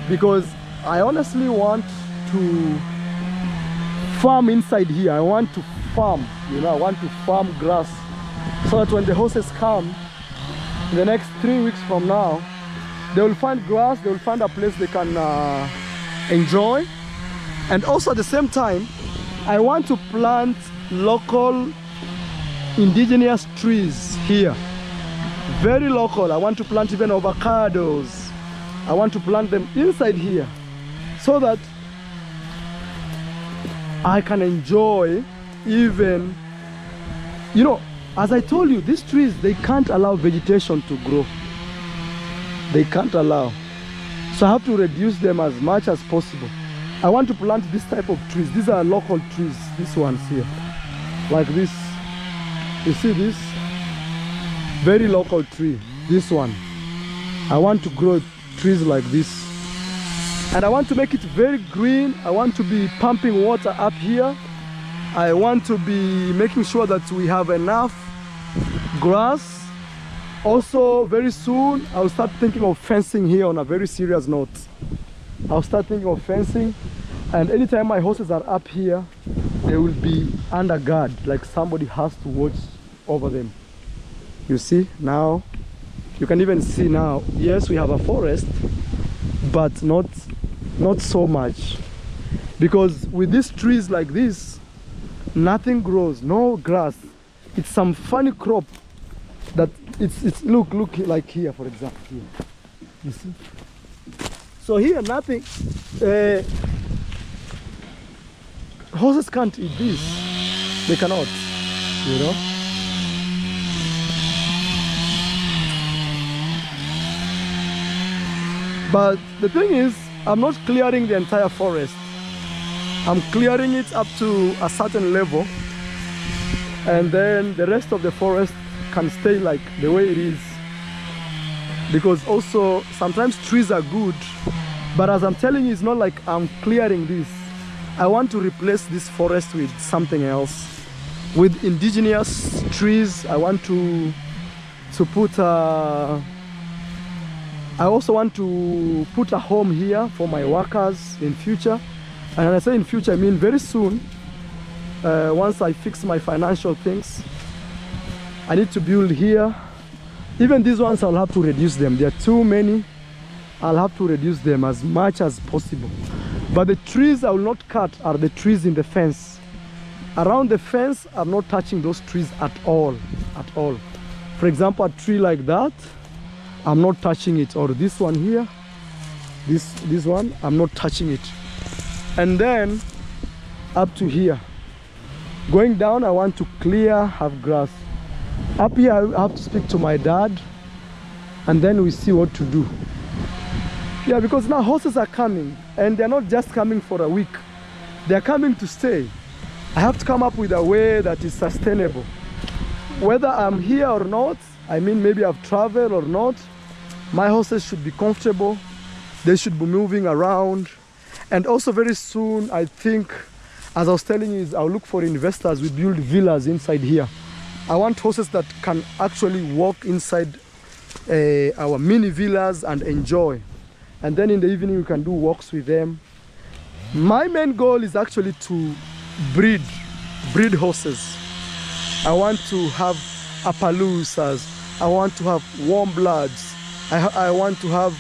because I honestly want to farm inside here. I want to farm, you know, I want to farm grass, so that when the horses come in the next 3 weeks from now, they will find grass, they will find a place they can enjoy. And also at the same time, I want to plant local indigenous trees here, very local. I want to plant even avocados. I want to plant them inside here, so that I can enjoy even, you know, as I told you, these trees, they can't allow vegetation to grow. They can't allow. So I have to reduce them as much as possible. I want to plant this type of trees. These are local trees, these ones here, like this. You see this? Very local tree, this one. I want to grow trees like this. And I want to make it very green. I want to be pumping water up here. I want to be making sure that we have enough grass. Also, very soon, I'll start thinking of fencing here on a very serious note. I'll start thinking of fencing, and anytime my horses are up here, they will be under guard, like somebody has to watch over them. You see, now, you can even see now, yes, we have a forest, but not so much. Because with these trees like this, nothing grows, no grass. It's some funny crop that it's look like here, for example, here. You see? So here, nothing. Horses can't eat this. They cannot, you know. But the thing is, I'm not clearing the entire forest. I'm clearing it up to a certain level, and then the rest of the forest can stay like the way it is. Because also sometimes trees are good, but as I'm telling you, it's not like I'm clearing this. I want to replace this forest with something else, with indigenous trees. I want to put I also want to put a home here for my workers in future. And when I say in future, I mean very soon. Once I fix my financial things, I need to build here. Even these ones, I'll have to reduce them. There are too many. I'll have to reduce them as much as possible. But the trees I will not cut are the trees in the fence. Around the fence, I'm not touching those trees at all. At all. For example, a tree like that, I'm not touching it. Or this one here, this one, I'm not touching it. And then up to here. Going down, I want to clear, have grass. Up here, I have to speak to my dad, and then we see what to do. Yeah, because now horses are coming, and they're not just coming for a week. They're coming to stay. I have to come up with a way that is sustainable. Whether I'm here or not, I mean maybe I've traveled or not, my horses should be comfortable. They should be moving around. And also very soon, I think, as I was telling you, I'll look for investors. We build villas inside here. I want horses that can actually walk inside our mini villas and enjoy. And then in the evening, we can do walks with them. My main goal is actually to breed horses. I want to have Appaloosas. I want to have warm bloods. I want to have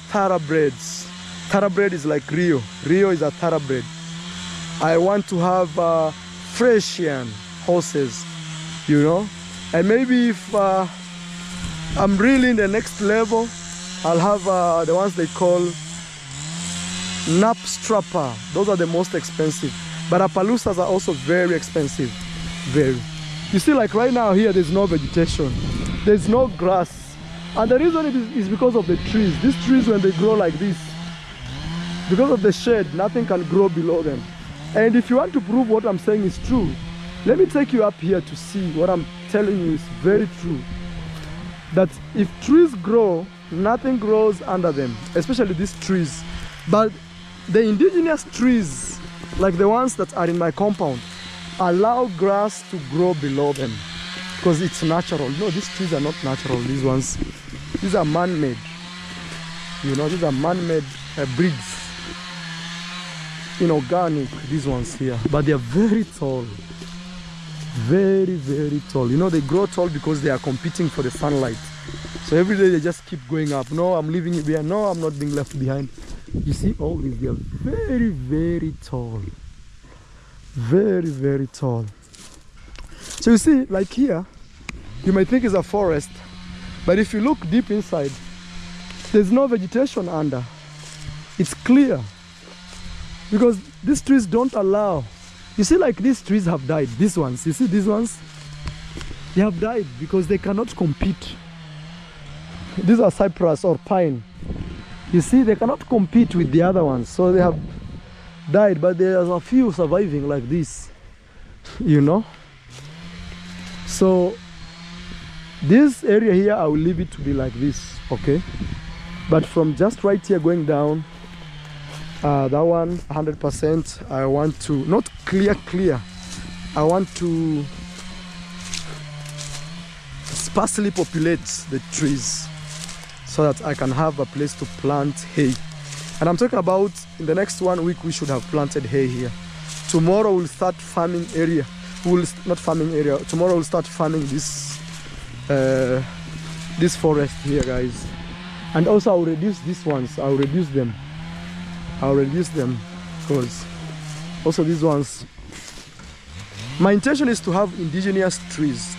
thoroughbreds. Thoroughbred is like Rio. Rio is a thoroughbred. I want to have Frisian horses, you know. And maybe if I'm really in the next level, I'll have the ones they call Napstrapper. Those are the most expensive. But Appaloosas are also very expensive. Very. You see, like right now here, there's no vegetation. There's no grass. And the reason it is because of the trees. These trees, when they grow like this, because of the shade, nothing can grow below them. And if you want to prove what I'm saying is true, let me take you up here to see what I'm telling you is very true. That if trees grow, nothing grows under them, especially these trees. But the indigenous trees, like the ones that are in my compound, allow grass to grow below them because it's natural. No, these trees are not natural. These ones, these are man-made. You know, these are man-made breeds. Inorganic, these ones here. But they are very tall. Very, very tall. You know, they grow tall because they are competing for the sunlight. So every day they just keep going up. No, I'm leaving you behind. No, I'm not being left behind. You see, all these, they are very, very tall. Very, very tall. So you see, like here, you might think it's a forest, but if you look deep inside, there's no vegetation under. It's clear. Because these trees don't allow. You see, like these trees have died. These ones, you see these ones? They have died because they cannot compete. These are cypress or pine. You see, they cannot compete with the other ones. So they have died, but there's a few surviving like this. You know? So this area here, I will leave it to be like this, okay? But from just right here going down, that one 100%, I want to not clear, I want to sparsely populate the trees so that I can have a place to plant hay. And I'm talking about in the next 1 week we should have planted hay here. Tomorrow we'll start farming area. Tomorrow we'll start farming this forest here, guys. And also I'll reduce these ones. I'll reduce them because also these ones, my intention is to have indigenous trees.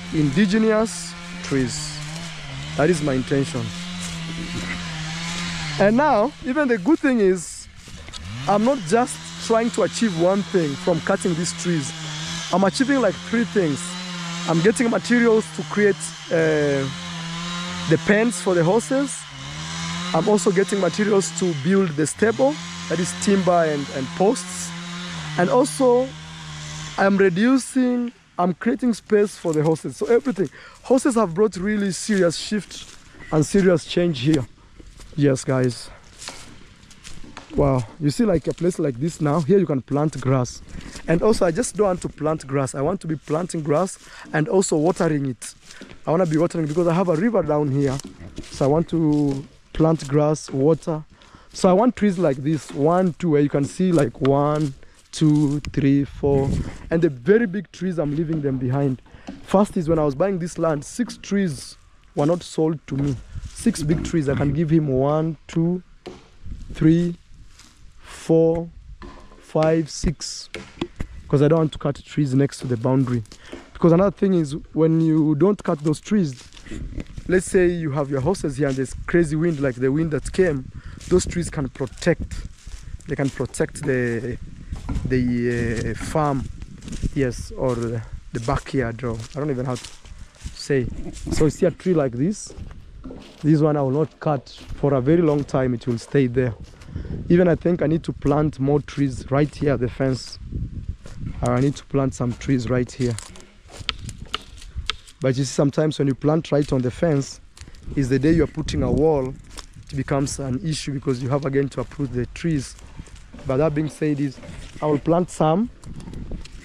That is my intention. And now, even the good thing is, I'm not just trying to achieve one thing from cutting these trees. I'm achieving like 3 things. I'm getting materials to create the pens for the horses. I'm also getting materials to build the stable, that is timber and posts. And also, I'm creating space for the horses. So everything. Horses have brought really serious shift and serious change here. Yes, guys. Wow. You see, like a place like this now, here you can plant grass. And also, I just don't want to plant grass. I want to be planting grass and also watering it. I want to be watering because I have a river down here. So I want to plant grass, water. So I want trees like this, 1, 2, where you can see like 1, 2, 3, 4. And the very big trees, I'm leaving them behind. First is when I was buying this land, 6 trees were not sold to me. 6 big trees. I can give him 1, 2, 3, 4, 5, 6. Because I don't want to cut trees next to the boundary. Because another thing is, when you don't cut those trees, let's say you have your horses here and there's crazy wind like the wind that came, those trees can protect. They can protect the farm, yes, or the backyard, or I don't even know how to say. So you see a tree like this one I will not cut for a very long time. It will stay there. Even I think I need to plant more trees right here at the fence. I need to plant some trees right here. But you see, sometimes when you plant right on the fence, is the day you're putting a wall, it becomes an issue because you have again to uproot the trees. But that being said, I will plant some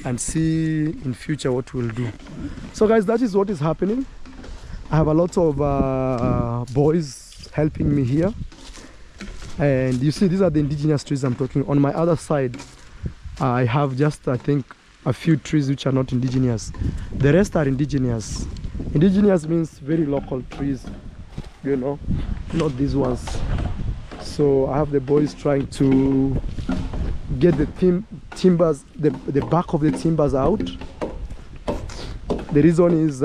and see in future what we'll do. So guys, that is what is happening. I have a lot of boys helping me here. And you see, these are the indigenous trees I'm talking. On my other side, I have just, I think, a few trees which are not indigenous. The rest are indigenous. Indigenous means very local trees, you know, not these ones. So I have the boys trying to get the timbers, the back of the timbers out. The reason is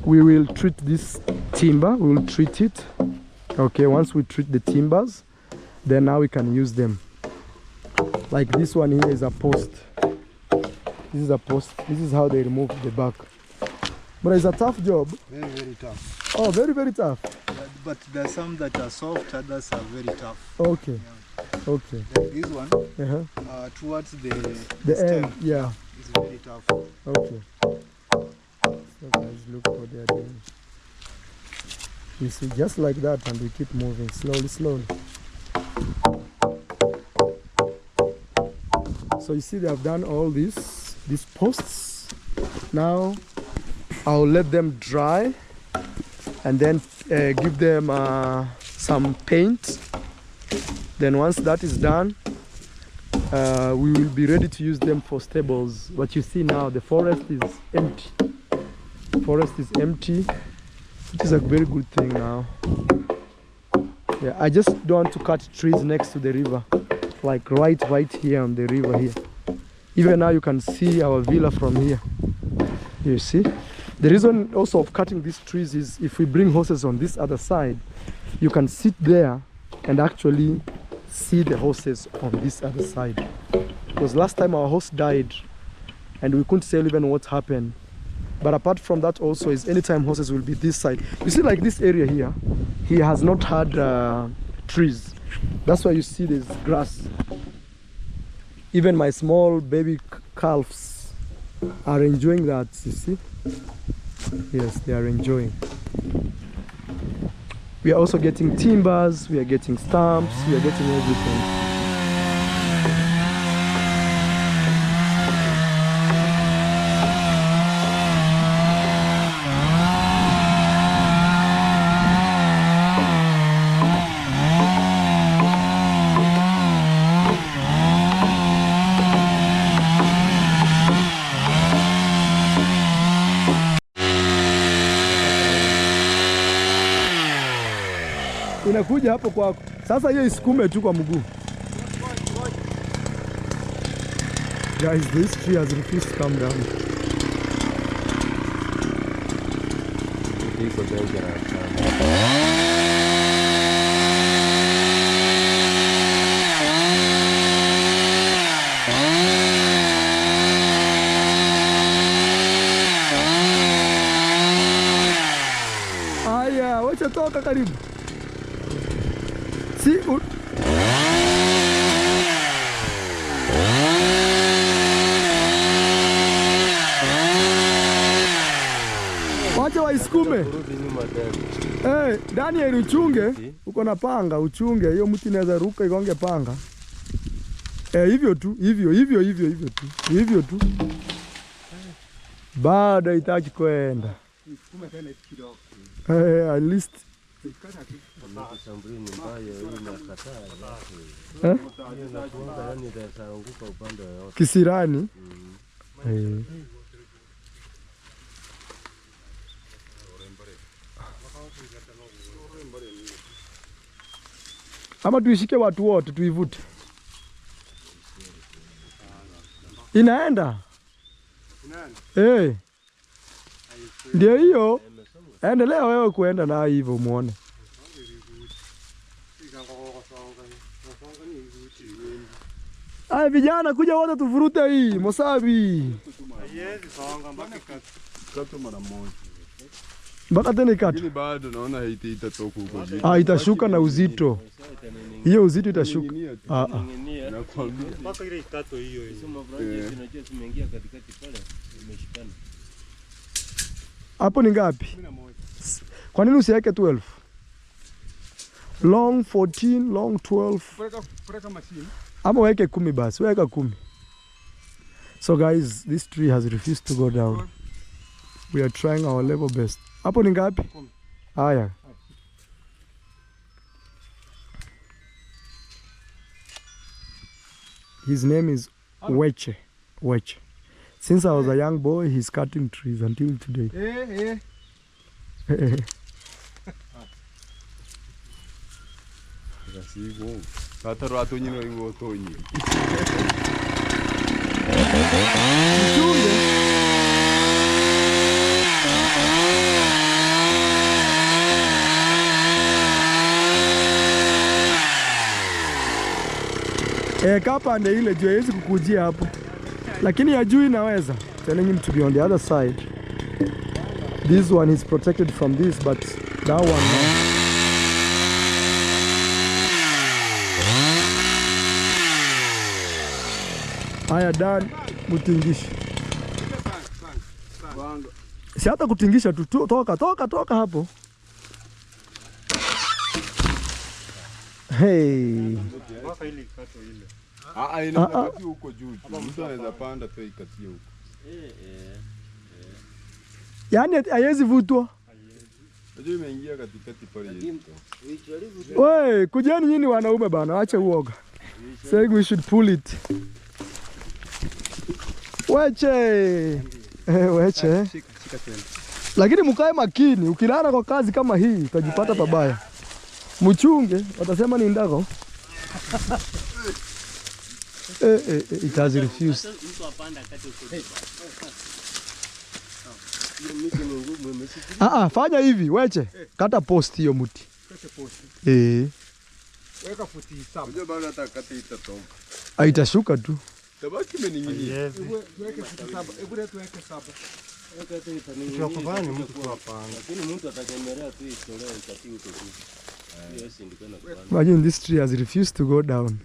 we will treat this timber, we will treat it Okay, once we treat the timbers, then now we can use them. Like this one here is a post. This is a post. This is how they remove the back. But it's a tough job. Very, very tough. Oh, very, very tough. But there are some that are soft, others are very tough. Okay. Yeah. Okay. Like this one, towards the stem, end, yeah. it's very tough. Okay. So guys, look what they are doing. You see, just like that, and we keep moving slowly, slowly. So you see, they have done all these posts. Now I'll let them dry and then give them some paint. Then once that is done, we will be ready to use them for stables. What you see now, the forest is empty. Forest is empty. It is a very good thing now. Yeah, I just don't want to cut trees next to the river, like right here on the river here. Even now you can see our villa from here. You see? The reason also of cutting these trees is if we bring horses on this other side, you can sit there and actually see the horses on this other side. Because last time our horse died and we couldn't tell even what happened. But apart from that also is anytime horses will be this side. You see, like this area here, he has not had trees. That's why you see there's grass. Even my small baby calves are enjoying that, you see? Yes, they are enjoying. We are also getting timbers, we are getting stumps, we are getting everything. Inakuja hapo kwako. Sasa hiyo isukume tu kwa mguu. Guys, this tree has refused to come down. Aya, wacha toka karibu. Si wacha waisukume. Daniel, uchunge, uko na panga, uchunge hiyo mti inaweza ruka igonge panga. Hivyo tu, hivyo tu. Bado haitaki kwenda. At least kisirani. Ama tuishike watu wote tuivute. Inaenda? Ndio hiyo. Endelea wewe kuenda na hivyo muone. Ay, vijana kuja wote tuvurute hii, Mosabi. Mpaka tena ikata. Lakini bado naona haitatoka huko. Itashuka na uzito. Hiyo uzito itashuka. Nakwambia. Mpaka ile ikato hiyo. Zimeingia katikati pale, zimeshikana. Hapo ni ngapi? 11. Kwa nini usiweke 12? Long 14, long 12. Preka machine. Ama weke 10 basi, weka 10. So guys, this tree has refused to go down. We are trying our level best. Hapo ni ngapi? 10. Haya. His name is Weche. Weche. Since I was a young boy, he's cutting trees until today. Kapande ile juu haiwezi kukujia hapo. Lakini ya juu inaweza. Telling him to be on the other side. This one is protected from this, but that one no. Haya Dan, mutingisha. Si hata kutingisha tu, toka hapo. Hey. Inakati huko juu. Mtu anaweza panda tu ikatie huko. Yaani haiwezi vutwa. Unajua imeingia katikati pale yetu. Wewe, kujeni nyinyi wanaume bana, acha uoga. Say we should pull it. Weche. Weche. Shika tena. Lakini mkae makini, ukilala kwa kazi kama hii utajipata pabaya. Mchunge, watasema ni ndako. It has refused. Fanya hivi, weche. Kata post hiyo mti. Weka futi 7. Unajua bado hata kati itatoka. Haitashuka tu. Tabaki imening'inia. Weke futi 7. Hebu leo tuweke 7. Tunakufanya mtu kwa panga. Lakini mtu atakemelea tu historia ikati huko tu. Hiyo si ndiko na kupanda. Imagine this tree has refused to go down.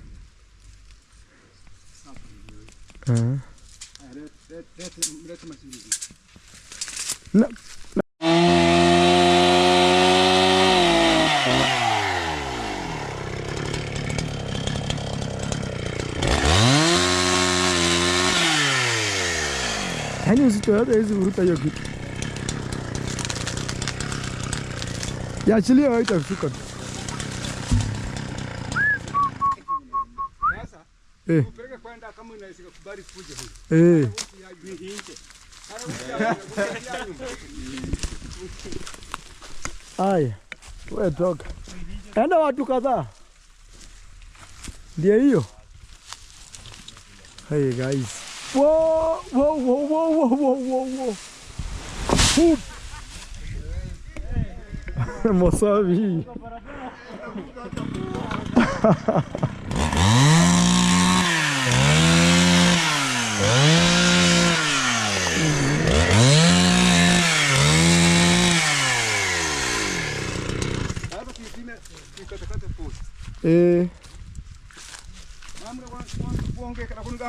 Lete mashini. No. Yaani uzito yote hizi uruta hiyo kitu. Yaachilia waita kushuka tu. Sasa, upeleke kwenda kama unaweza kukubali kuje huko. Aya, wewe toka. Enda watu kadhaa. Ndiye hiyo. Hey guys. Whoa. Hoop. Mosavi. Mamre kuongea kuna